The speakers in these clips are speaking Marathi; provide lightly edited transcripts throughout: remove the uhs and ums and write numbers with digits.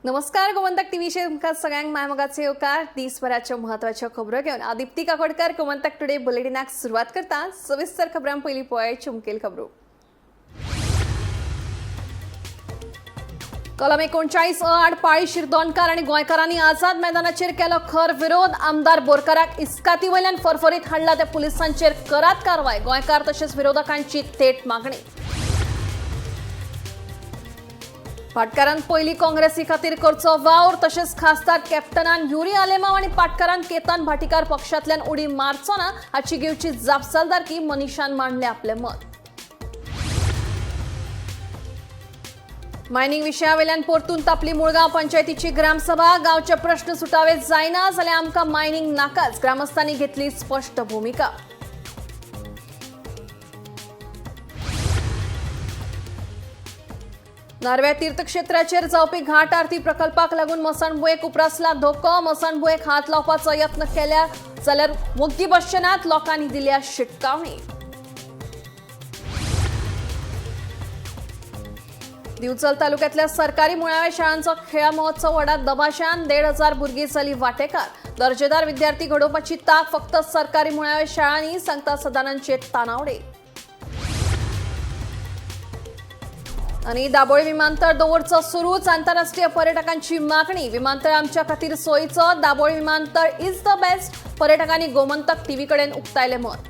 नमस्कार, गोमंतक टीव्हीचे तुमका सगळ्यांक मायमोगाचे येवकार. दिसभराच्या महत्वाच्या खबरो घेऊन आदिप्ती काकोडकर गोमंतक टुडे बुलेटिनाक सुरुवात करता. सविस्तर खबरां पयली पळय मुखेल खबरो. कलम 39 आड पाळी शिरदोणकार आणि गोंयकारांनी आझाद मैदानाचेर केलो खर विरोध. आमदार बोरकाराक इस्काती वयल्यान फरफरीत हाडला ते पुलिसांचेर करात कारवाय. गोंयकार तशेंच विरोधकांची थेट मागणी. पाटकारान पयली काँग्रेसी खातीर करचो वावर. तशेंच खासदार कॅप्टनान युरी आलेमाव आणि पाटकारान केतन भाटीकार पक्षांतल्यान उडी मारचो ना हाची घेवची जापसालदारकी मनीषान मांडले आपले मत. मायनिंग विशयावेल्यान परतून तापली मुळगांव पंचायतीची ग्रामसभा. गांवचे प्रश्न सुटावे जायना जाल्यार आमकां मायनिंग नाकाच, ग्रामस्थांनी घेतली स्पष्ट भूमिका. नारव्या तीर्थक्षेत्राचेर जावपी घाट आरती प्रकल्पाक लागून मसणबुयेक उप्रासला धोको. मसणबुयेक हात लावपाचो यत्न केल्या जाल्यार वखदी बसचे नात, लोकांनी दिल्या शिटकावणी. दिवचल तालुक्यातल्या सरकारी मुळाव्या शाळांचो खेळा महोत्सव व्हडा दबाशान. 1,500 भुरगीं जाली वांटेकार. दर्जेदार विद्यार्थी घडोवपाची ताक फक्त सरकारी मुळाव्या शाळांनी, सांगता सदानंद शेट तानावडे. आणि दाबोळी विमानतळ दवरचो सुरूच, आंतरराष्ट्रीय पर्यटकांची मागणी. विमानतळ आमच्या खातीर सोयीचो, दाबोळी विमानतळ इज द बेस्ट, पर्यटकांनी गोमंतक टीव्ही कडेन उक्तायले मत.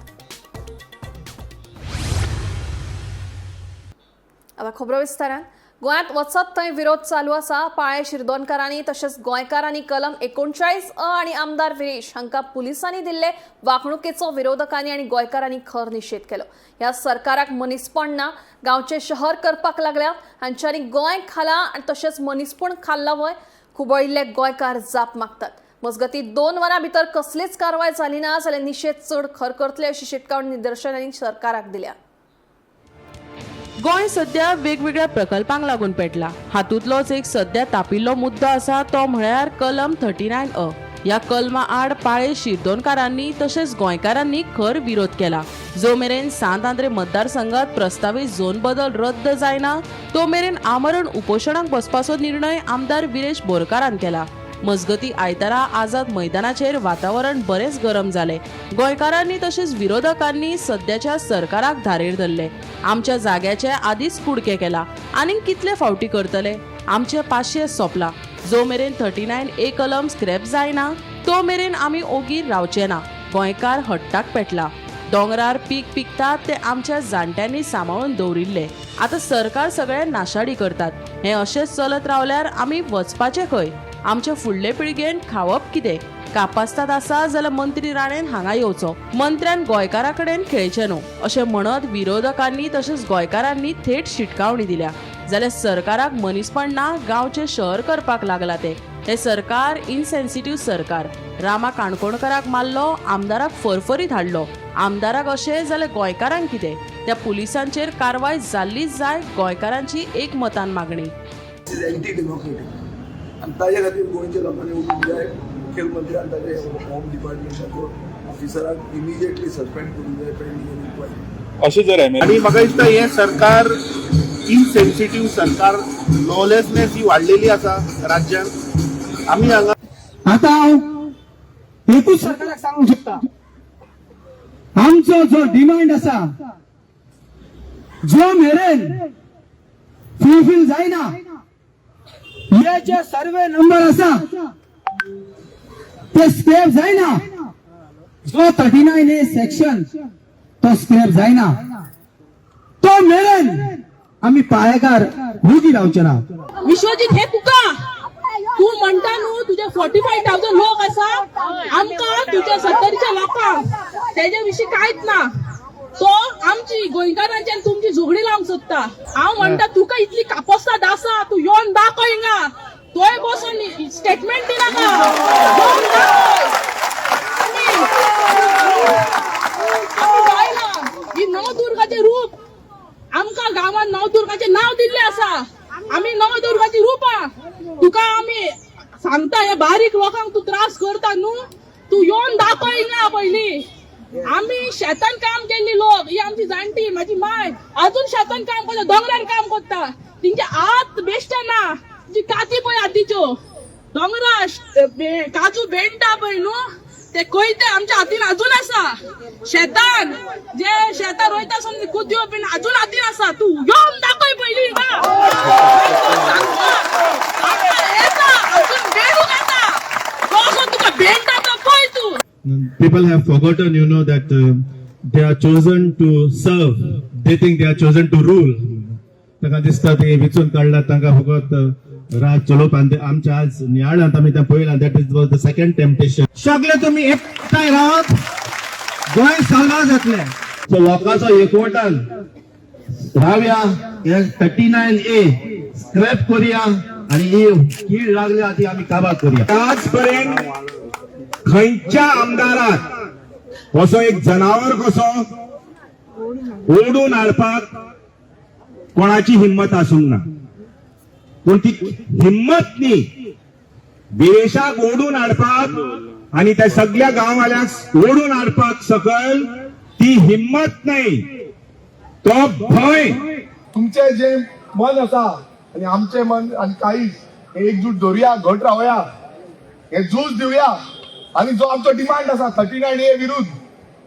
आता खबरो विस्तारान. गोंयांत वचत थंय विरोध चालू आसा. पाळे शिरदोणकारांनी तशेंच गोंयकारांनी कलम 39 आणि आमदार विरेश हांकां पुलिसांनी दिल्ले वागणुकेचो विरोधकांनी आणि गोंयकारांनी खर निशेध केलो. ह्या सरकाराक मनीसपण ना, गांवचे शहर करपाक लागल्या. हांच्यांनी गोंय खाला आनी तशेंच मनीसपण खाल्ला वय. खुबळिल्ले गोंयकार जाप मागतात. मजगती 2 वरां भितर कसलीच कारवाय जाली ना जाल्यार निशेध चड खर करतले अशी शिटकावणी निदर्शनांनी सरकाराक दिल्या. गोंय सध्या वेगवेगळ्या प्रकल्पांक लागून पेटला. हातूंतलोच एक सध्या तापिल्लो मुद्दो आसा तो म्हळ्यार कलम 39A. ह्या कलमा आड पाळे शिरदोणकारांनी तशेंच गोंयकारांनी खर विरोध केला. जो मेरेन सांत आंद्रे मतदारसंघात प्रस्तावित झोन बदल रद्द जायना तो मेरेन आमरण उपोशणाक बसपाचो निर्णय आमदार विरेश बोरकारान केला. मजगती आयतारा आझाद मैदानाचेर वातावरण बरेच गरम जाले. गोंयकारांनी तशेंच विरोधकांनी सध्याच्या सरकाराक धारेर धरले. आमच्या जाग्याचे आदीच कुडके केला, आनीक कितले फावटी करतले. आमचे 500 सोंपला. जो मेरेन 39A कलम स्क्रॅप जायना तो मेरेन आमी ओगीर रावचे ना. गोंयकार हट्टाक पेटला. दोंगरार पीक पिकतात ते आमच्या जाणट्यांनी सांबाळून दवरिल्ले. आतां सरकार सगळे नाशाडी करतात. हे अशेंच चलत रावल्यार आमी वचपाचे खंय? आमच्या फुडले पिळगेन खावप कितें? कापास्ताद आसा जाल्यार मंत्री राणेन हांगा येवचो, मंत्र्यान गोंयकारा कडेन खेळचे न्हू अशें म्हणत विरोधकांनी तशेंच गोंयकारांनी थेट शिटकावणी दिल्या. जाल्यार सरकाराक मनीसपण ना, गांवचे शहर करपाक लागला ते. हे सरकार इनसेन्सिटिव्ह सरकार. रामा काणकोणकाराक मारलो, आमदाराक फरफरीत हाडलो. आमदाराक अशें जाल्यार गोंयकारांक कितें? त्या पुलिसांचेर कारवाय जाल्लीच जाय, गोंयकारांची एकमतान मागणी. आणि ताजे खातीर गोंयच्या लोकांनी उठूंक जाय. मुखेलमंत्री आनी ताजे होम डिपार्टमेंटाच्या ऑफिसराक इमिजिएटली सस्पेंड करूंक जाय पेंडींग इन्क्वायरी अशें जर आणि म्हाका दिसता हे सरकार इनसेन्सिटिव्ह सरकार, लॉलेसनेस ही वाडलेली आसा राज्यांत. आमी हांगा आता हांव एकूच सरकाराक सांगूंक शकता, आमचो जो डिमांड आसा जो मेरेन फुलफील जायना, हे जे सर्वे नंबर आसा ते स्क्रॅप जायना. जो 39A सेक्शन तो स्क्रॅप जायना तो मेरेन आम्ही पाळेकार उगी रावचे ना. विश्वजीत हे तुका तू म्हणता न्हू तुझे 45,000 लोक आसा, आमकां तुझ्या 70च्या लोकांक तेजे विशीं कांयच ना. तो आमची गोंयकारांची आनी तुमची झगडी लावंक सोदता. हांव म्हणटा तुका इतली कापोस्ताद आसा, तू येवन दाखय हिंगा. तोय बसून स्टेटमेंट दिनाका. ही नवदुर्गाचे रूप आमकां गांवांत नवदुर्गाचे नाव दिल्ले आसा. आमी नवदुर्गाची रूपां तुका आमी सांगता. हे बारीक लोकांक तू त्रास करता न्हू, तू येवन दाखय हिंगा पयली. आम्ही शेतान काम केल्ली लोक, ही आमची जाणटी, माझी माय अजून शेतान काम करता, दोंगरार काम करता. तिंचे हात बेश्टे ना. जी काती पळय हातीच्यो दोंगरा काजू बेंटा पळय न्हू ते कोयते आमच्या हातीन अजून आसा. शेतान जे शेतां रोयता समज कुद्यो बीन अजून हातीन आसा. तू येवन दाखय पयली अजून बेडूक आसा तुका बेंटा तो पळय तू. People have forgotten, that they are chosen to serve. They think they are chosen to rule. तांकां दिसता ते विचून काडला तांकां फकत राज चलोवपाक आमच्या आज नियाळांत आमी तें पळयलां. That is was the second temptation. सगळे तुम्ही एकठांय रावत गोंय साल्वार जातले. सो लोकांचो एकवटान रावया. हे 39A स्क्रॅप करुया आनी ही कीड लागल्या ती आमी काबार करुया. आजपर्यंत खंयच्या आमदाराक असो एक जनावर कसो ओढून हाडपाक कोणाची हिम्मत आसूंक ना. पूण ती हिम्मत न्ही विरेशाक ओढून हाडपाक आनी त्या सगळ्या गांववाल्यांक ओढून हाडपाक सकयल ती हिम्मत नाही, तो भय. तुमचे जे मन आसा आणि आमचे मन आणि काही एकजूट धरुया, घट रावया, हे झूज दिवया. आणि जो आमचो डिमांड आसा 39A विरुद्ध,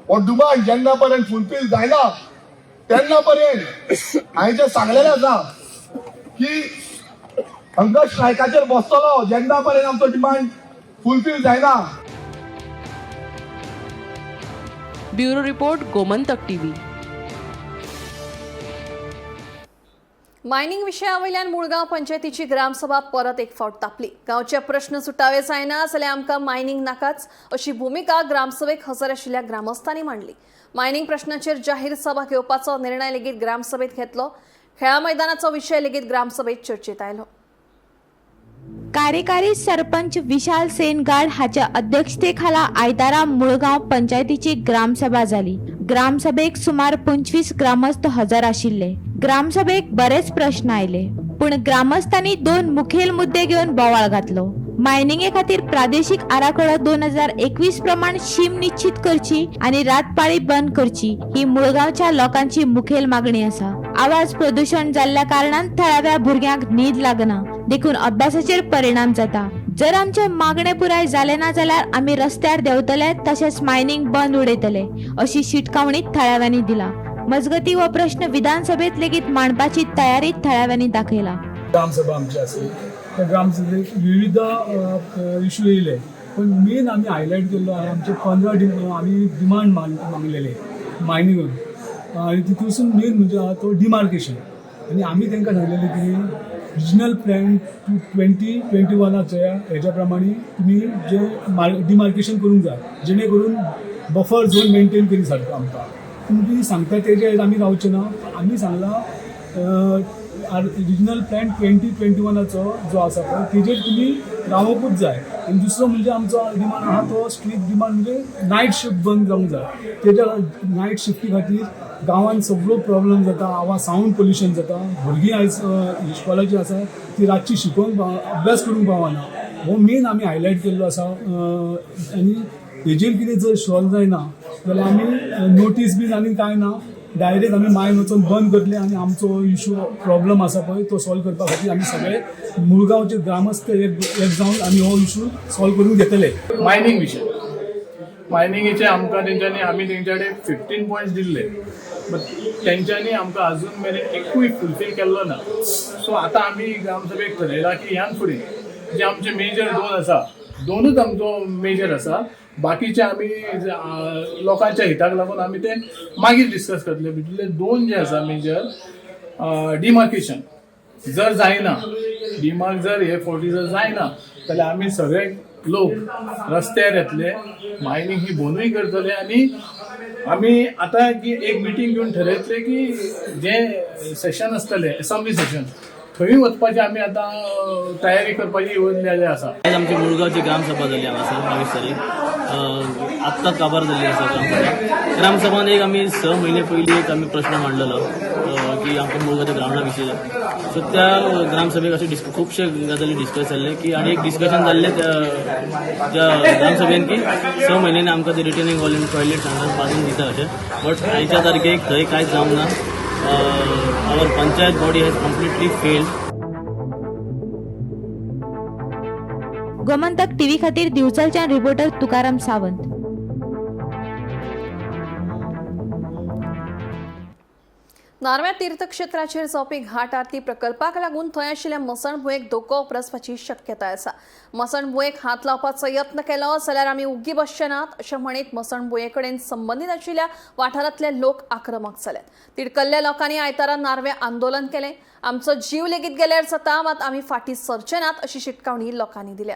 हो डिमांड जेन्ना पर्यंत फुलफील जायना तेन्ना पर्यंत हांवें जे सांगलेलें आसा की हंगर स्ट्रायकाचेर बसतलो जेन्ना पर्यंत आमचो डिमांड फुलफील जायना. Bureau report, Gomantak TV. Mining विशयावयल्यान मुळगांव पंचायतीची ग्रामसभा परत एक फावट तापली. गांवचे प्रश्न सुटावे जायना जाल्यार आमकां मायनिंग नाकाच अशी भुमिका ग्रामसभेक हजर आशिल्ल्या ग्रामस्थांनी मांडली. मायनिंग प्रश्नाचेर जाहीर सभा घेवपाचो निर्णय लेगीत ग्रामसभेत घेतलो. खेळा मैदानाचो विशय लेगीत ग्रामसभेत चर्चेत आयलो. कार्यकारी सरपंच विशाल सेनगाड हाच्या अध्यक्षतेखाला आयतारा मुळगांव पंचायतीची ग्रामसभा जाली. ग्रामसभेक सुमार 25 ग्रामस्थ हजर आशिल्ले. ग्रामसभेक बरेच प्रश्न आयले, पण ग्रामस्थांनी 2 मुखेल मुद्दे घेऊन बोवाळ घातलो. मायनिंगे खातीर प्रादेशीक आराखडो 2021 प्रमाण शीम निश्चित करची आणि रातपाळी बंद करची ही मुळगांवच्या लोकांची मुखेल मागणी आसा. आवाज प्रदूषण जाल्ल्या कारणान थळाव्या भुरग्यांक न्हीद लागना, देखून अभ्यासाचेर परिणाम जाता. जर आमचे मागणे पुराय जाले ना जाल्यार आमी रस्त्यार देंवतले, तशेंच मायनिंग बंद उडयतले अशी शिटकावणी थळाव्यांनी दिला. मजगती हो प्रश्न विधानसभेत लेगीत मांडपाची तयारी थळाव्यांनी दाखयला. ग्रामसभा आमची आसली त्या ग्रामसभेक विविध इश्यू येयले, पण मेन आमी हायलायट केल्लो आमचे 15 आमी डिमांड मागलेले मायनिंग आनी तितूंतसून मेन म्हणजे तो डिमार्केशन. आनी आमी तांकां सांगलेलें की रिजनल प्लॅन 2021 हेज्या प्रमाणे तुमी जे डिमार्केशन करूंक जाय, जेणे करून बफर झोन मेंटेन करी सारको आमकां. तुमी सांगता तेजेर आमी रावचे ना. आमी सांगला रिजनल प्लॅन 2021 जो आसा पळय तेजेर तुमी रावोकूच जाय. आनी दुसरो म्हणजे आमचो डिमांड आहा तो स्ट्रीट डिमांड म्हणजे नायट शिफ्ट बंद जावंक जाय. तेज्या नायट शिफ्टी खातीर गांवांत सगळो प्रॉब्लेम जाता, सावंड पोल्युशन जाता. भुरगीं आयज इश्कॉलाची आसा ती रातची शिकोवंक अभ्यास करूंक पावना. हो मेन आमी हायलायट केल्लो आसा. आनी हेजेर कितें जर सॉल्व जायना जाल्यार आमी नोटीस बीन आनी कांय ना, डायरेक्ट आमी मायन वचून बंद करतले आनी आमचो इश्यू प्रॉब्लम आसा पळय तो सॉल्व करपा खातीर आमी सगळे मुळगांवचे ग्रामस्थ एक जावन आमी हो इश्यू सॉल्व करून घेतले. मायनिंग विशय मायनिंगेचे आमकां तेंच्यांनी आमी तेंच्या कडेन 15 पॉयंट्स दिल्ले, बट तेंच्यांनी आमकां अजून मेरेन एकूय फुलफील केल्लो ना. सो आतां आमी ग्रामसभेक थारायला की ह्यान फुडें जे आमचे मेजर 2 आसा, 2च आमचो मेजर आसा, बाकीचे आमी लोकांच्या हिताक लागून आमी ते मागीर डिस्कस करतले. भितरले 2 जे आसा मेजर डिमार्केशन जर जायना, डिमार्क जर हे 40 जर जायना जाल्यार आमी सगळे लोक रस्त्यार येतले, मायनिंग ही बंदूय करतले. आनी आमी आतां एक मिटींग घेवन ठरयतले की जे सेशन आसतले असेंब्ली सेशन थंय वचपाची आमी आतां तयारी करपाची येवल्लेले आसा. आज आमची मुळगांवची ग्रामसभा जाली हांगासर 22 तारीख. आत्ताच काबार जाल्ली आसा ग्रामसभा. ग्रामसभान एक आमी 6 म्हयने पयलीं एक आमी प्रश्न मांडलेलो की आमकां मुळगांवच्या ग्रावंडा विशीं. सो त्या ग्रामसभेक अशें खुबशे गजाली डिस्कस जाल्ले की आनी एक डिस्कशन जाल्लें त्या ग्रामसभेन की 6 म्हयन्यांनी आमकां ते रिटर्निंग हॉल आनी टॉयलेट हांगा बांदून दिता अशें. बट आयच्या तारखेक थंय कांयच जावंक ना. Our panchayat body has completely failed. Gomantak TV खातीर दिवचलच्या रिपोर्टर तुकाराम सावंत. नारव्या तीर्थक्षेत्राचेर जावपी घाट आरती प्रकल्पाक लागून थंय आशिल्ल्या मसणभुंयेक धोको उप्रासपाची शक्यताय आसा. मसणभुंयेक हात लावपाचो यत्न केलो जाल्यार आमी उग्गी बसचे नात अशें म्हणीत मसणभुंये कडेन संबंदीत आशिल्ल्या वाठारांतले लोक आक्रमक जाल्यात. तिडकल्ल्या लोकांनी आयतारा नारवे आंदोलन केलें. आमचो जीव लेगीत गेल्यार जाता मात आमी फाटीं सरचे नात अशी शिटकावणी लोकांनी दिल्या.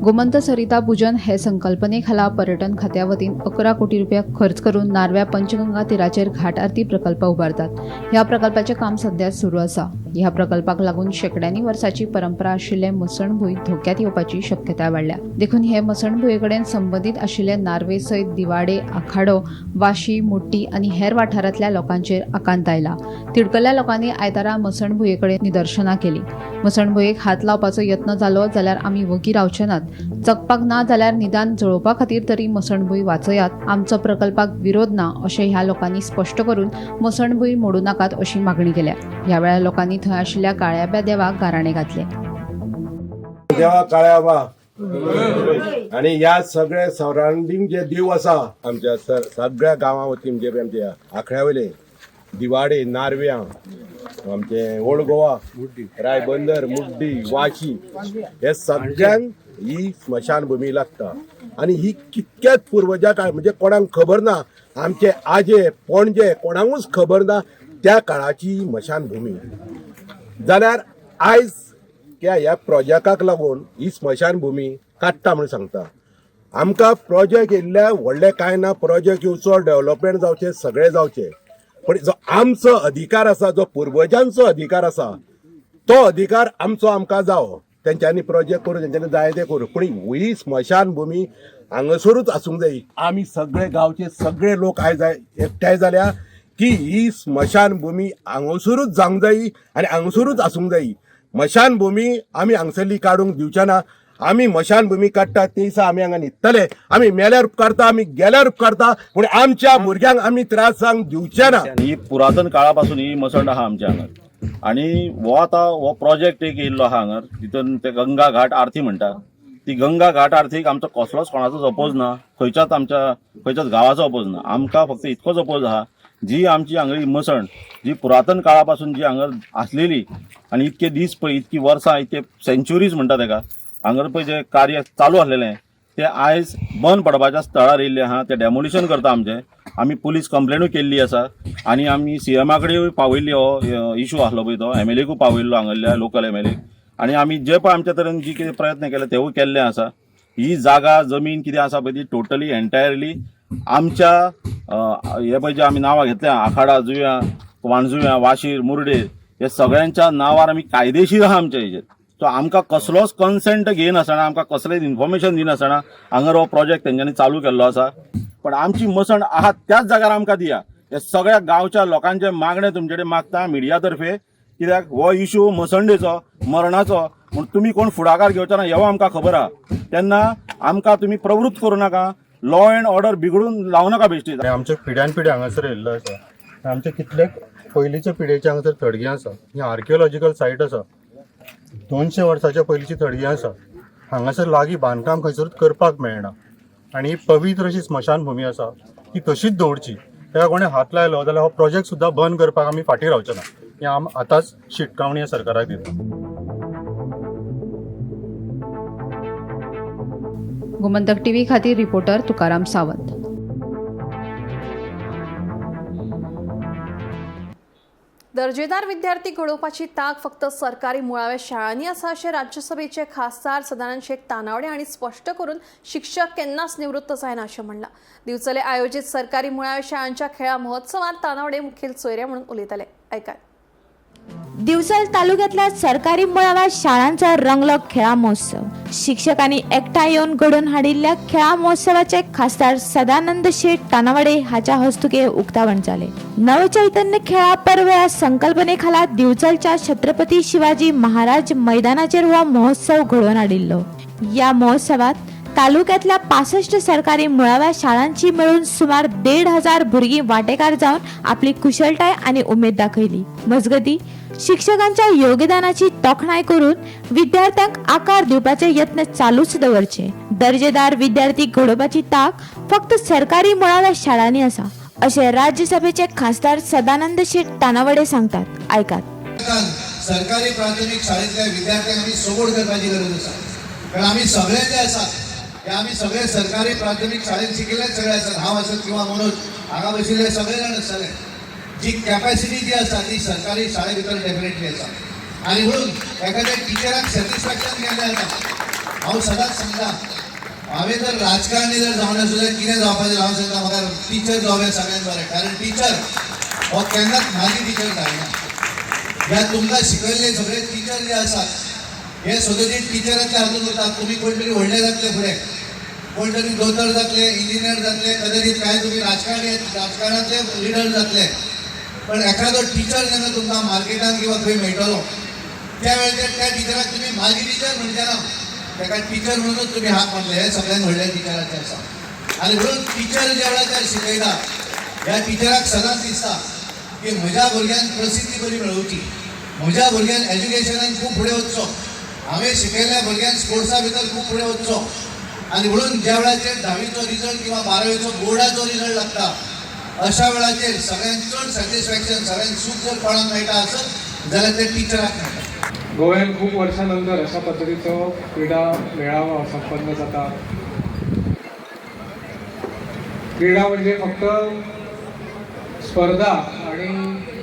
गोमंत सरिता पूजन हे संकल्पने खाला पर्यटन खात्या वतीन 11 कोटी रुपया खर्च करून नारव्या पंचगंगा तीराचेर घाट आरती प्रकल्प उबारतात. ह्या प्रकल्पाचे काम सध्या सुरू आसा. ह्या प्रकल्पाक लागून शेकड्यांनी वर्साची परंपरा आशिल्ले मसणभुंय धोक्यात येवपाची शक्यताय वाडल्या. देखून हे मसणभुंये कडेन संबंदीत आशिल्ले नार्वे सयत दिवाडे, आखाडो, वाशी, मुट्टी आनी हेर वाठारांतल्या लोकांचेर आकांत आयला. तिडकल्ल्या लोकांनी आयतारा मसणभुंये कडेन निदर्शनां केली. मसणभुंयेक हात लावपाचो यत्न जालो जाल्यार आमी वगी रावचे नात. चकपाक ना जाल्यार निदान जळोवपा खातीर तरी मसणभुंय वाचयात. आमचो प्रकल्पाक विरोध ना अशें ह्या लोकांनी स्पश्ट करून मसणभुंय मोडू नाकात अशी मागणी केल्या. ह्या वेळार लोकांनी थंय आशिल्ल्या काळ्याब्या देवाक गाराणें घातले. देवा काळ्याबा आणि या सगळे सराउंडिंग जे देव आसा आमच्या सगळ्या गांवां वतीन म्हणजे आमच्या आखड्या वयले दिवाडे, नारव्यां, आमचे ओल्ड गोवा, रायबंदर, मुड्डी, वाशी हे सगळ्यांक ही स्मशानभूमी लागता. आणि ही कितक्याच पुर्वजा काळ म्हणजे कोणाक खबर ना, आमचे आजे पणजे कोणाकूच खबर ना त्या काळाची स्मशानभूमी. जाल्यार आयज ह्या प्रोजेक्टाक लागून ही स्मशानभूमी काडटा म्हणून सांगता. आमकां प्रोजेक्ट येयल्ल्या व्हडले कांय ना, प्रोजेक्ट येवचो, डेव्हलपमेंट जावचें, सगळें जावचें. पण जो आमचो अधिकार आसा, जो पुर्वजांचो अधिकार आसा, तो अधिकार आमचो आमकां जावो. तेंच्यांनी प्रोजेक्ट करून तेंच्यांनी जाय ते करूं, पूण ही स्मशानभूमी हांगासरूच आसूंक जाय. आमी सगळे गांवचे सगळे लोक आयज एकठांय जाल्या की ही स्मशानभूमी हांगासरूच जावंक जायी आनी हांगासरूच आसूंक जायी. स्मशानभूमी आमी हांगसरली काडूंक दिवचे ना. आमी स्मशानभूमी काडटा ते दिसा आमी हांगा न्हिदतले. आमी मेल्यार उपकारता, आमी गेल्यार उपकारता, पूण आमच्या भुरग्यांक आमी त्रास जावंक दिवचे ना. ही पुरातन काळा पासून ही मसण आहा आमच्या हांगा. आणि हो प्रोजेक्ट एक येयल्लो आहा हांगा. तितून ते गंगा घाट आरती म्हणटा. ती गंगा घाट आरतीक आमचो कसलोच कोणाचोच अपोज ना, खंयच्याच गांवाचो अपोज ना. आमकां फक्त इतकोच अपोज आहा, जी आमची हांगली मसण जी पुरातन काळा पासून जी हांगा आसलेली आनी इतके दीस पळय, इतकी वर्सां, इतके सेंच्युरीज म्हणटा तेका, हांगा पळय जे कार्य चालू आसलेलें ते आयज बंद पडपाच्या स्थळार येयल्ले आहा. ते डेमोलिशन करता आमचे. आमी पुलीस कंप्लेनूय केल्ली आसा आनी आमी CMा कडेन पावयल्ली. हो इशू आसलो पळय तो MLAकूय पावयल्लो, हांगल्या लोकल MLA. आनी आमी जे पळय आमच्या तरेन जी कितें प्रयत्न केले तेवूय केल्ले आसा. ही जागा जमीन कितें आसा पळय ती टोटली एंटायरली आमच्या हे पळय जे आमी नांवां घेतल्या, आखाडा जुव्या, वाणजुव्या, वाशीर, मुर्डे, हे सगळ्यांच्या नांवार आमी कायदेशीर आहा आमच्या हेजेर. सो आमकां कसलोच कन्सेंट घेयनासतना, आमकां कसलेंच इन्फॉर्मेशन दिनासतना हांगा हो प्रोजेक्ट तेंच्यांनी चालू केल्लो आसा. पण आमची मसण आहा त्याच जाग्यार आमकां दिया. हे सगळ्या गांवच्या लोकांचे मागणे तुमचे कडेन मागता मिडिया तर्फे. कित्याक हो इशू मसणडेचो, मरणाचो, म्हूण तुमी कोण फुडाकार घेवचे ना हें आमकां खबर आहा. तेन्ना आमकां तुमी प्रवृत्त करूं नाका, लॉ एंड ऑर्डर बिगडून लावू नाका बेश्टी. आमचे पिढ्यान पिढी हांगासर येयल्लो आसा. आमचे कितलेक पयलींचे पिढयेचे हांगासर थडगी आसा. ही आर्किओलॉजिकल सायट आसा. 200 वर्साच्या पयलींची थडगी आसा. हांगासर लागीं बांदकाम खंयसरूच करपाक मेळना. आनी ही पवित्र अशी स्मशानभूमी आसा ती तशीच दवरची. तेका कोणें हात लायलो जाल्यार हो प्रोजेक्ट सुद्दां बंद करपाक आमी फाटीं रावचे ना. ही आतांच शिटकावणी सरकाराक दिता. गोमंतक टीव्ही खातीर रिपोर्टर तुकाराम सावंत. दर्जेदार विद्यार्थी घडोवपाची तांक फक्त सरकारी मुळाव्या शाळांनी आसा अशें राज्यसभेचे खासदार सदानंद शेख तानावडे हांणी स्पश्ट करून शिक्षक केन्नाच निवृत्त जायना अशें म्हणलां. दिवचले आयोजीत सरकारी मुळाव्या शाळांच्या खेळा महोत्सवात तानावडे मुखेल सोयरे म्हणून उलयताले. ऐकात. दिवचल तालुक्यातल्या सरकारी मुळाव्या शाळांचा रंगलो खेळा महोत्सव. शिक्षकांनी एकठांय येवन घडोवन हाडिल्ल्या खेळा महोत्सवाचे खासदार सदानंद शेठ तानावडे हाच्या हस्तुके उक्तावण जाले. नवचैतन्य खेळा पर्व या संकल्पनेखाला दिवचलच्या छत्रपती शिवाजी महाराज मैदानाचेर हो महोत्सव घडोवन हाडिल्लो. या महोत्सवात तालुक्यातल्या 65 सरकारी मुळाव्या शाळांची मिळून सुमार 1,500 भुरगीं वांटेकार जावन आपली कुशळटाय आणि उमेद दाखयली. मजगती शिक्षकांच्या योगदानाची तोखणाय करून विद्यार्थ्यांक आकार दिवपाचे यत्न चालूच दवरचे. दर्जेदार विद्यार्थी घडोवपाची ताक फक्त सरकारी मुळाव्या शाळांनी आसा अशें राज्यसभेचे खासदार सदानंद शेट तानावडे सांगतात. ऐकात. सरकारी प्राथमिक शाळेतल्या विद्यार्थ्यांक आमी सपोर्ट करपाची गरज आसा. कारण आमी सगळे जे आसात ते आमी सगळे सरकारी प्राथमिक शाळेत शिकिल्ले सगळे आसात. हांव आसत किंवा मनोज हांगा बशिल्ले सगळे जाण आसतले. जी कॅपॅसिटी जी आसा ती सरकारी शाळे भितर डेफिनेटली आसा. आणि म्हणून एखाद्या टिचराक सॅटिस्फॅक्शन केलें जाता. हांव सदांच सांगता हांवें जर राजकारणी जर जावन जाल्यार कितें जावपाचें हांव सांगता म्हाका टिचर जावं सगळ्यांत बरें. कारण टीचर हो केन्नाच म्हाजी टिचर जायना. ह्या तुमकां शिकयल्ले सगळे टिचर जे आसात हे सगळे टिचरांतले हातूंत वतात. तुम्ही कोण तरी व्हडले जातले फुडें, कोण तरी दोतोर जातले, इंजिनियर जातले, कदाचित काय तुम्ही राजकारणातले लिडर जातले. पण एखादो टीचर जेन्ना तुमकां मार्केटान किंवा खंय मेळटलो त्या वेळाचेर त्या टिचराक तुम्ही म्हाजी टिचर म्हणचे ना, ताका टीचर म्हणूनच तुम्ही हाक मारले. हे सगळ्यात व्हडले टिचराचे आसा. आनी म्हणून टीचर ज्या वेळाचेर शिकयता ह्या टिचराक सदांच दिसता की म्हज्या भुरग्यांक प्रसिद्धी बरी मेळोवची, म्हज्या भुरग्यांक एज्युकेशनान खूब फुडें वचचो, हांवें शिकयल्ल्या भुरग्यांक स्पोर्ट्सा भितर खूब फुडें वचचो. आनी म्हणून ज्या वेळाचेर 10वीचो रिजल्ट किंवा 12वीचो बोर्डाचो रिजल्ट लागता अशा वेळाचेर सगळ्यांत चड सॅटिस्फॅक्शन सगळ्यांत सूख जर कोणाक मेळटा आसत जाल्यार ते टिचराक मेळटा. गोव्यात खूप वर्षानंतर अशा पद्धतीचो क्रीडा मेळावा संपन्न जाता. क्रीडा म्हणजे फक्त स्पर्धा आणि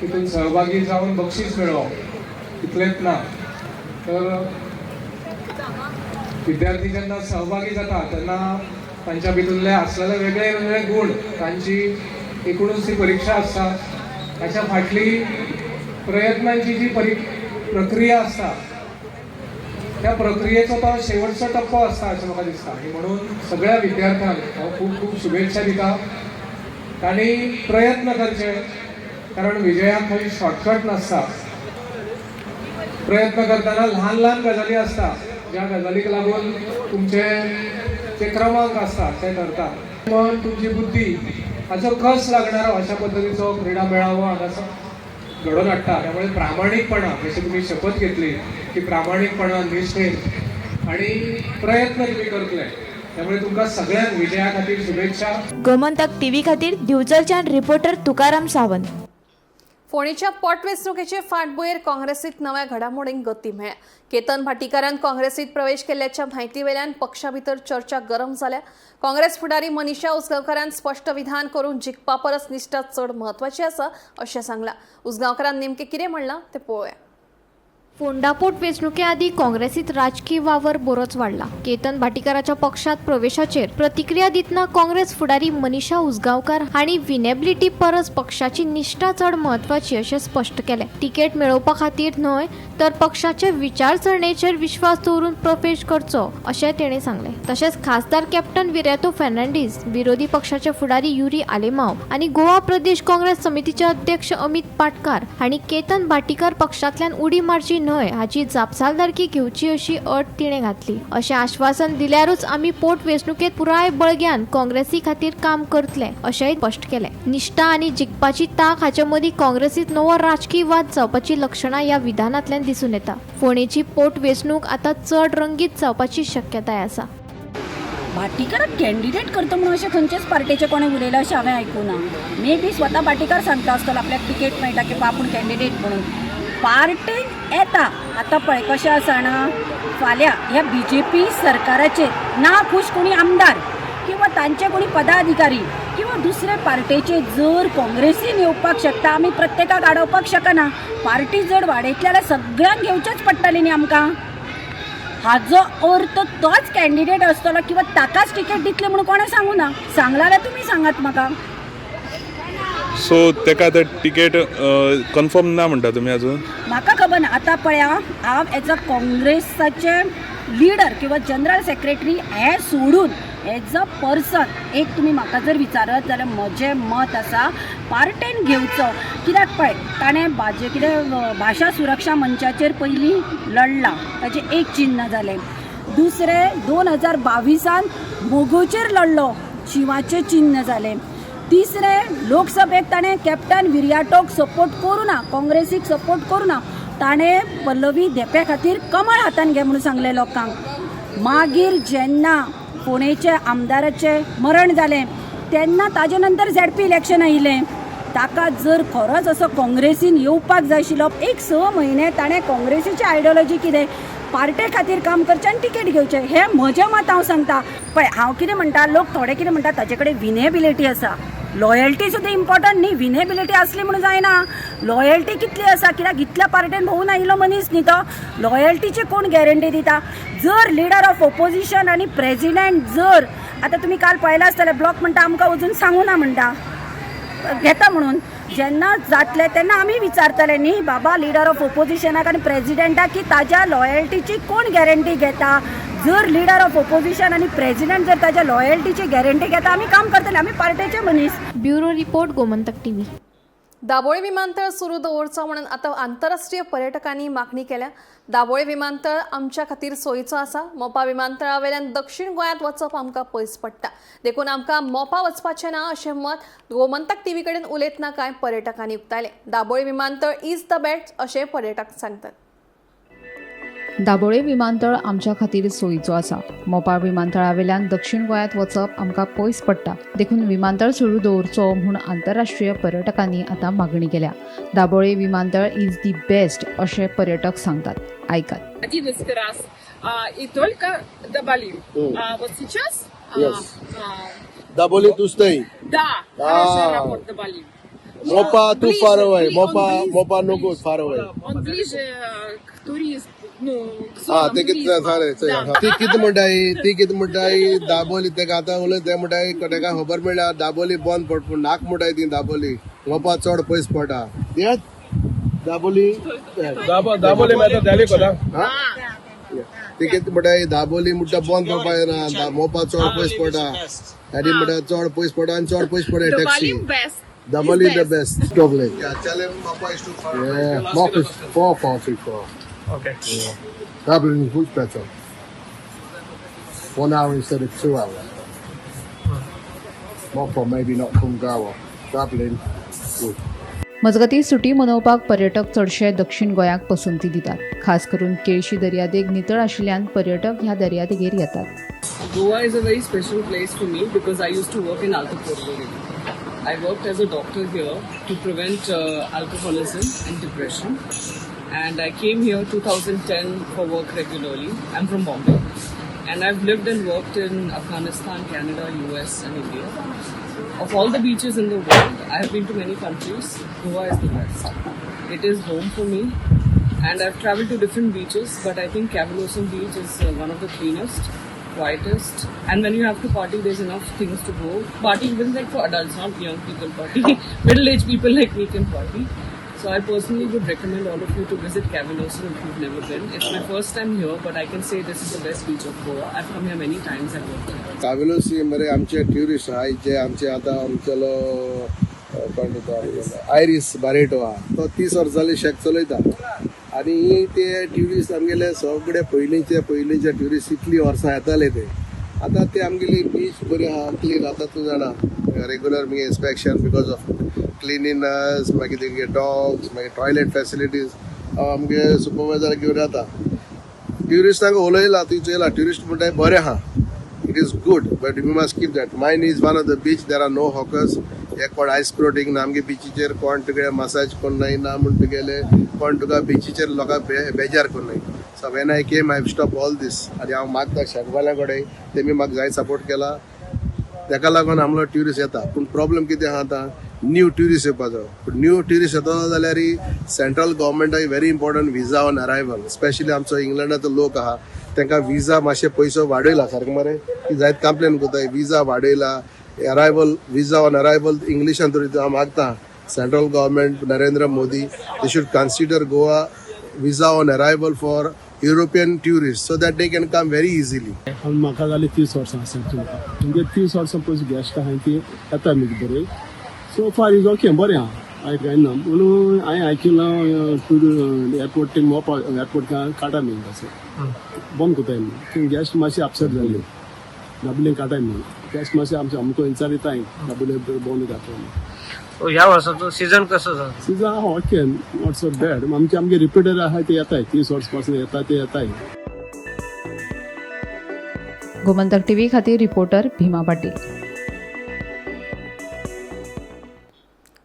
तितून सहभागी जाऊन बक्षीस मिळवप इतलेंच ना, तर विद्यार्थी जेन्ना सहभागी जाता तेन्ना तांच्या भितरले असलेले वेगळे वेगळे गुण, तांची एकूणच ती परीक्षा आसता ताच्या फाटली प्रयत्नांची जी प्रक्रिया आसता त्या प्रक्रियेचो तो शेवटचो टप्पो आसता अशें म्हाका दिसता. आनी म्हणून सगळ्या विद्यार्थ्यांक हांव खूब खूब शुभेच्छा दिता. तांणी प्रयत्न करचे, कारण विजयाक खंय शॉर्टकट नासता. प्रयत्न करतना ल्हान ल्हान गजाली आसता ज्या गजालीक लागून तुमचे जे क्रमांक आसता ते ठरता. मन तुमची बुद्धी हाचो कस लागणारो अशा पद्धतीचो क्रीडा मेळावो हांगासर घडोवन हाडटा. त्यामुळे प्रामाणिकपणा, जशी तुम्ही शपथ घेतली की प्रामाणिकपणा, निश्ठेन आणि प्रयत्न तुम्ही करतले, त्यामुळे तुमकां सगळ्यांक विजया खातीर शुभेच्छा. गोमंतक टीव्ही खातीर दिवचलच्यान रिपोर्टर तुकाराम सावंत. फोंडेच्या पोटवेंचणुकेचे फाटभुंयेर काँग्रेसीत नव्या घडामोडींक गती मेळ्ळ्या. केतन भाटीकारान काँग्रेसीत प्रवेश केल्ल्याच्या म्हायती वेल्यान पक्षा भितर चर्चा गरम जाल्या. काँग्रेस फुडारी मनीषा उसगांवकारान स्पश्ट विधान करून जिखपा परस निश्ठा चड म्हत्वाची आसा अशें सांगलां. उसगांवकारान नेमकें कितें म्हणलां तें पळोवया. फोंडा पोटवेंचणुके आदी काँग्रेसीत राजकीय वावर बरोच वाडला. केतन भाटीकाराच्या पक्षात प्रवेशाचेर प्रतिक्रिया दितना काँग्रेस फुडारी मनीषा उसगांवकार हांणी विनेबिलिटी परस पक्षाची निष्ठा चड म्हत्वाची अशें स्पश्ट केलें. तिकेट मेळोवपा खातीर न्हय तर पक्षाचे विचारसरणेचेर विश्वास दवरून प्रवेश करचो अशें तेणें सांगलें. तशेंच खासदार कॅप्टन विरेतो फॅर्नांडीस, विरोधी पक्षाचे फुडारी युरी आलेमाव आनी गोवा प्रदेश काँग्रेस समितीचे अध्यक्ष अमित पाटकार हांणी केतन भाटीकार पक्षांतल्यान उडी मारची न्हय हाची जापसालदारकी घेवची अशी अट तिणें घातली. अशें आश्वासन दिल्यारूच आमी पोटवेंचणुकेत पुराय बळग्यान काँग्रेसी खातीर काम करतले अशेंय स्पश्ट केलें. निष्ठा आनी जिखपाची ताक हाचे मदीं काँग्रेसीत नवो राजकीय वाद जावपाची लक्षणां ह्या विधानांतल्यान दिसून येता. फोंडेची पोटवेंचणूक आतां चड रंगीत जावपाची शक्यताय आसा. भाटीकाराक कॅन्डिडेट करता म्हणून अशें खंयचेच पार्टीचे कोणें उलयलां अशें हांवें आयकुना. मे बी स्वता भाटीकार सांगता आसतलो आपल्याक तिकेट मेळटा की आपूण कॅन्डिडेट म्हणून. पार्टेन येता आतां पळय कशें आसा ना, फाल्यां ह्या BJP सरकाराचेर ना खूश कोणी आमदार किंवा तांचे कोणी पदाधिकारी किंवा दुसरे पार्टेचे जर काँग्रेसीन येवपाक शकता, आमी प्रत्येकाक आडोवपाक शकना. पार्टी जर वाडयतले जाल्यार सगळ्यांक घेवचेच पडटलें न्ही आमकां. हाजो अर्थ तोच कॅन्डिडेट आसतलो किंवा ताकाच तिकेट दितले म्हणून कोणें सांगू ना. सांगला जाल्यार तुमी सांगात म्हाका. सो तेका आतां तिकेट कन्फर्म ना म्हणटा तुमी अजून? म्हाका खबर ना. आतां पळया, हांव एज अ काँग्रेसाचे लिडर किंवा जनरल सेक्रेटरी हें सोडून एज अ पर्सन एक तुमी म्हाका जर विचारत जाल्यार म्हजें मत आसा पार्टेन घेवचो. कित्याक पळय ताणें भाशा सुरक्षा मंचाचेर पयलीं लढला, ताचें एक चिन्ह जालें. दुसरें 2022 मोगोचेर लढलो जिवाचे चिन्ह जाले. तिसरे लोकसभेक ताणें कॅप्टन विर्याटोक सपोर्ट करूं ना, काँग्रेसीक सपोर्ट करूं ना, ताणें पल्लवी देपे खातीर कमळ हातान घे म्हणून सांगलें लोकांक. मागीर जेन्ना फोंडेचे आमदाराचें मरण जालें तेन्ना ताजे नंतर झेडपी इलेक्शन आयिल्लें. ताका जर खरोच असो काँग्रेसीन येवपाक जाय आशिल्लो, एक 6 म्हयने ताणें काँग्रेसीची आयडियोलॉजी कितें, पार्टे खातीर काम करचें आनी टिकेट घेवचें, हें म्हजें मत हांव सांगता. पळय हांव कितें म्हणटा, लोक थोडे कितें म्हणटा ताजे कडेन विनेबिलिटी आसा. लॉयल्टी सुद्दां इम्पॉर्टंट न्ही, विनेबिलिटी असली म्हणून जायना. लॉयल्टी कितली आसा, कित्याक इतल्या पार्टेन भोवून आयिल्लो मनीस न्ही तो. लॉयल्टीची कोण गॅरंटी दिता. जर लिडर ऑफ ऑपोजिशन आनी प्रेजिडेंट जर आतां तुमी काल पळयलां आसतलें, ब्लॉक म्हणटा आमकां वचून सांगूं ना म्हणटा घेता म्हणून. जेन्ना जातले तेन्ना आमी विचारतले न्ही बाबा लिडर ऑफ ऑपोजिशनाक आनी प्रेजिडेंटाक की ताज्या लॉयल्टीची कोण गॅरंटी घेता. जर लिडर ऑफ ऑपोजिशन आनी प्रेजिडेंट जर ताज्या लॉयल्टीची गॅरंटी घेता आमी काम करतले, आमी पार्टेचे मनीस. Bureau report Gomantak TV. Dabole विमानतळ सुरू दवरचो म्हणून आतां आंतरराष्ट्रीय पर्यटकांनी मागणी केल्या. दाबोळे विमानतळ आमच्या खातीर सोयीचो आसा. मोपा विमानतळा वयल्यान दक्षिण गोंयांत वचप आमकां पयस पडटा, देखून आमकां मोपा वचपाचें ना अशें मत गोमंतक टीव्ही कडेन उलयतना कांय पर्यटकांनी उक्तायलें. दाबोळे विमानतळ इज द बेस्ट अशें पर्यटक सांगतात. दाबोळे विमानतळ आमच्या खातीर सोयीचो आसा. मोपा विमानतळा वयल्यान दक्षिण गोंयांत वचप आमकां पयस पडटा, देखून विमानतळ सुरू दवरचो म्हूण आंतरराष्ट्रीय पर्यटकांनी आतां मागणी केल्या. दाबोळे विमानतळ इज दी बेस्ट अशें पर्यटक सांगतात. ऐकात. И только добавим. Вот сейчас... दाबोली तू stay. Да, хороший аэропорт Добалим. Mopa too far away. Mopa no good, far away. Он ближе к туристу, ну, к हा зонам ते किती туристов. झाले ती किती म्हणटाय दाबोली ते आता उलय ते म्हणटाय तेका खबर मेळ्ळ्या दाबोली बंद पडपून नाक म्हणटाय ती दाबोली मोपा चड पयस पडटा. दाबोली दाबोली मेळटा दिल्ली कोता ते किती म्हणटाय दाबोली म्हणटा बंद पडपाक ना, मोपा चड पयस पडटा आनी म्हणटा चड पयस पडटा आनी चड पयस पडटा taxi. Добалим best. Daboli the best. Double. Yeah, tell him Mopa is too far. Yeah, Mopa is too far. Okay. Yeah. Dublin is much better. 1 hour instead of 2 hours. Mopa maybe not Kungawa. Dublin, good. मजगती सुटी मनोवपाक पर्यटक चडशे दक्षिण गोंयाक पसंती दितात. खास करून केळशी दर्यादेग नितळ आशिल्ल्यान पर्यटक ह्या दर्यादेगेर येतात. Goa is a very special place for me because I used to work in Alto Porto Rico. I worked as a doctor here to prevent alcoholism and depression. And I came here 2010 for work regularly. I'm from Bombay. And I've lived and worked in Afghanistan, Canada, US and India. Of all the beaches in the world, I have been to many countries. Goa is the best. It is home for me. And I've traveled to different beaches, but I think Cavalosam Beach is one of the cleanest, quietest, and when you have to party, there's enough things to go. Party even like for adults, not young people party. Middle-aged people like me can party. So I personally would recommend all of you to visit Cavalosam if you've never been. It's my first time here, but I can say this is the best beach of Goa. I've come here many times. I've worked here. कावेलोसी मरे आमचे ट्युरिस्ट आहाय जे आमचे आता आमचेलो आयरिस बारेटो हा तो 30 वर्सां जाली शेक चलयता आनी ते ट्युरिस्ट आमगेले सगळे पयलींचे ट्युरिस्ट इतली वर्सां येताले ते आतां ते आमगेली बीच बरी आहा क्लीन आतां तूं जाणा रेग्युलर मगे इन्स्पेक्शन बिकॉज ऑफ क्लिनिनस मागीर तेंगे डॉग्स मागीर टॉयलेट फॅसिलिटीज आमगे सुपरवायझर घेवन येता ट्युरिस्टांक उलयला ती चयला ट्युरिस्ट म्हणटाय बरें आहा. It is good, but we must keep that. Mine is one of the beach. There are no hawkers. एक कोण आयस प्रोटींग ना आमगे बीचीचेर कोण तुगे मसाज कोण नाही ना म्हण तुगेले कोण तुका बीचीचेर लोकांक बेजार कोण नाही. So when I came I stop all these आनी हांव मागता शेकवाल्या कडेन तेमी म्हाका जाय सपोर्ट केला तेका लागून आमलो ट्युरिस्ट येता. पूण प्रॉब्लेम कितें आहा आतां न्यू ट्युरिस्ट येवपाचो. पूण न्यू ट्युरिस्ट येता जाल्यार सेंट्रल गव्हर्मेंटाक very important visa on arrival specially आमचो इंग्लंडाचो लोक आहा तांकां विजा मातशे पयसो वाडयला सारकें मरे की जायत कंप्लेन करताय विजा वाडयला अरायवल विजा ऑन अरायवल इंग्लिशान तरी हांव मागता central government Narendra Modi they should consider Goa visa on arrival for European tourist so that they can come very easily. म्हाका जाली 30 वर्सां आसा म्हणजे 30 वर्सां पयस गेस्ट आहाय ती येता न्ही बरें सो फार इज ओके बरें आहा आयक जायना म्हणून हांवें आयकिलां एअरपोर्ट ते मोपा एअरपोर्ट काटा न्ही अशें बंद कोताय न्ही गेस्ट मातशें अपसेट जाल्ली दाबुले काटाय म्हणून त्याच मातशें आमकां विचारिताय दाबुले बंद जाता ह्या वर्साचो सीझन कसो जाता? Season okay not so bad आमचे रिपिटर आहाय ते येताय 30 वर्स पासून येता ते येताय. गोमंतक टीव्ही खातीर रिपोर्टर भीमा पाटील.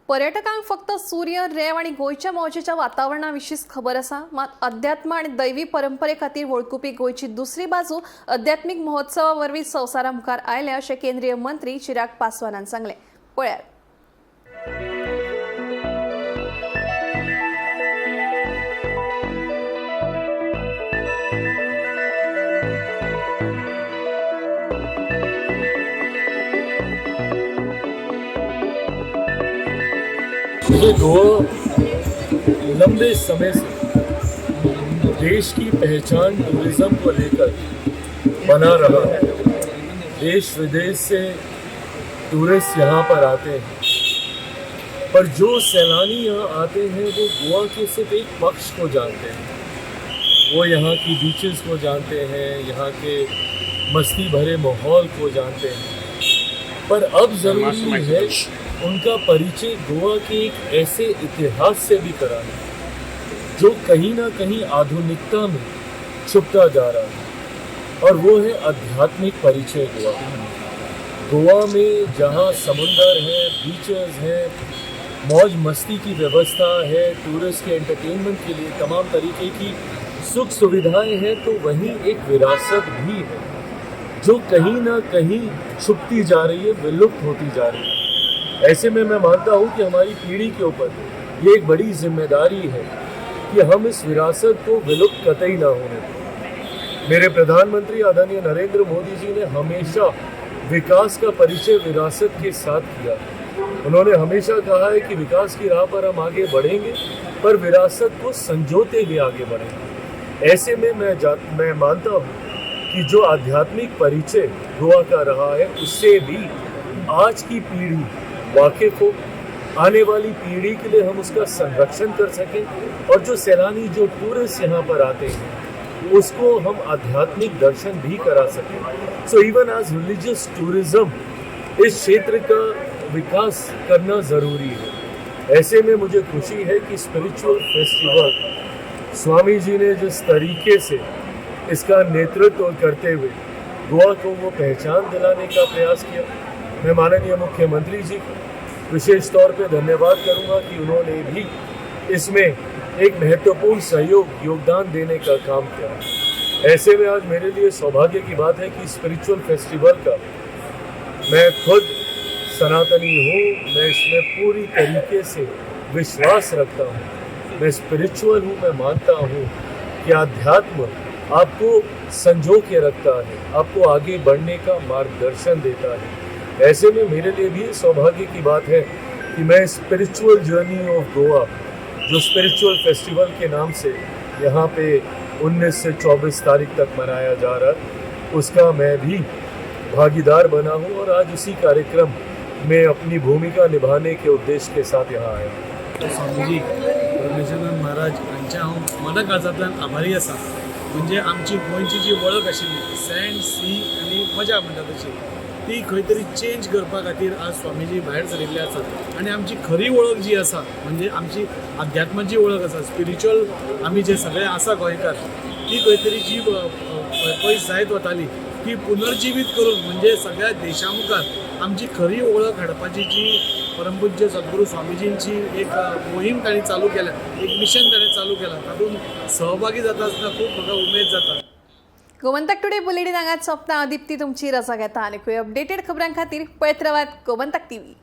पर्यटकांक फक्त सूर्य, रेंव आणि गोंयच्या मौजेच्या वातावरणा विशींच खबर आसा, मात अध्यात्म आणि दैवी परंपरे खातीर वळखुपी गोंयची दुसरी बाजू अध्यात्मीक महोत्सवा वरवीं संवसारा मुखार आयल्या अशें केंद्रीय मंत्री चिराग पासवानान सांगलें. पळयात. ये गोवा लंबे समय से देश की पहचान टूरिज्म को लेकर बना रहा है. देश विदेश से टूरिस्ट यहाँ पर आते हैं, पर जो सैलानी यहाँ आते हैं वो गोवा के सिर्फ एक पक्ष को जानते हैं. वो यहाँ की बीचेस को जानते हैं, यहाँ के मस्ती भरे माहौल को जानते हैं, पर अब जरूरी है उनका परिचय गोवा के एक ऐसे इतिहास से भी कराना जो कहीं ना कहीं आधुनिकता में छुपता जा रहा है, और वो है आध्यात्मिक परिचय गोवा. गोवा में जहाँ समुंदर है, बीचेस हैं, मौज मस्ती की व्यवस्था है, टूरिस्ट के एंटरटेनमेंट के लिए तमाम तरीके की सुख सुविधाएं हैं, तो वहीं एक विरासत भी है जो कहीं ना कहीं छुपती जा रही है, विलुप्त होती जा रही है. ऐसे में मैं मानता हूँ कि हमारी पीढ़ी के ऊपर ये एक बड़ी जिम्मेदारी है कि हम इस विरासत को विलुप्त कतई ना होने दें. मेरे प्रधानमंत्री आदरणीय नरेंद्र मोदी जी ने हमेशा विकास का परिचय विरासत के साथ किया. उन्होंने हमेशा कहा है कि विकास की राह पर हम आगे बढ़ेंगे, पर विरासत को संजोते हुए आगे बढ़ेंगे. ऐसे में मैं मानता हूँ कि जो आध्यात्मिक परिचय गोवा का रहा है, उससे भी आज की पीढ़ी वाकिफ हो, आने वाली पीढ़ी के लिए हम उसका संरक्षण कर सकें, और जो सैलानी, जो टूरिस्ट यहाँ पर आते हैं, उसको हम आध्यात्मिक दर्शन भी करा सकें. So even as religious tourism इस क्षेत्र का विकास करना ज़रूरी है. ऐसे में मुझे खुशी है कि स्पिरिचुअल फेस्टिवल स्वामी जी ने जिस तरीके से इसका नेतृत्व करते हुए गोवा को वो पहचान दिलाने का प्रयास किया. मैं माननीय मुख्यमंत्री जी को विशेष तौर पे धन्यवाद करूंगा कि उन्होंने भी इसमें एक महत्वपूर्ण योगदान देने का काम किया. ऐसे में आज मेरे लिए सौभाग्य की बात है कि स्पिरिचुअल फेस्टिवल का मैं खुद सनातनी हूँ, मैं इसमें पूरी तरीके से विश्वास रखता हूँ. मैं स्पिरिचुअल हूँ, मैं मानता हूँ कि अध्यात्म आपको संजो के रखता है, आपको आगे बढ़ने का मार्गदर्शन देता है. ऐसे में मेरे लिए भी सौभाग्य की बात है कि मैं स्पिरिचुअल जर्नी ऑफ गोवा, जो स्पिरिचुअल फेस्टिवल के नाम से यहाँ पे 19 से 24 तारीख तक मनाया जा रहा है, उसका मैं भी भागीदार बना हूँ, और आज उसी कार्यक्रम में अपनी भूमिका निभाने के उद्देश्य के साथ यहाँ आया. स्वामीजी परमेश्वरानंद महाराज हांचे हांव मना काळजांतल्यान आभारी आसा. म्हणजे आमची गोंयची जी वळख आशिल्ली सँड सी आनी मजा म्हणटा तशी, ती खंय तरी चेंज करपा खातीर आज स्वामीजी भायर सरिल्ले आसात. आनी आमची खरी वळख जी आसा, म्हणजे आमची अध्यात्माची वळख आसा, स्पिरिच्युअल आमी जे सगळे आसा गोंयकार, ती खंय तरी जी पयस जायत वताली ती पुनर्जिवीत करून, म्हणजे सगळ्या देशा मुखार आमची खरी वळख हाडपाची जी परमपूज्य सद्गुरू स्वामीजींची एक मोहीम तांणी चालू केल्या, एक मिशन ताणें चालू केलां, तातूंत सहभागी जाता आसतना खूब म्हाका उमेद जाता. गोमंतक टुडे बुलेटिन हांगाच सोंपता. दिप्ती तुमची रजा घेता. आनी खंय अपडेटेड खबरां खातीर पळयत रावात गोमंतक टीव्ही.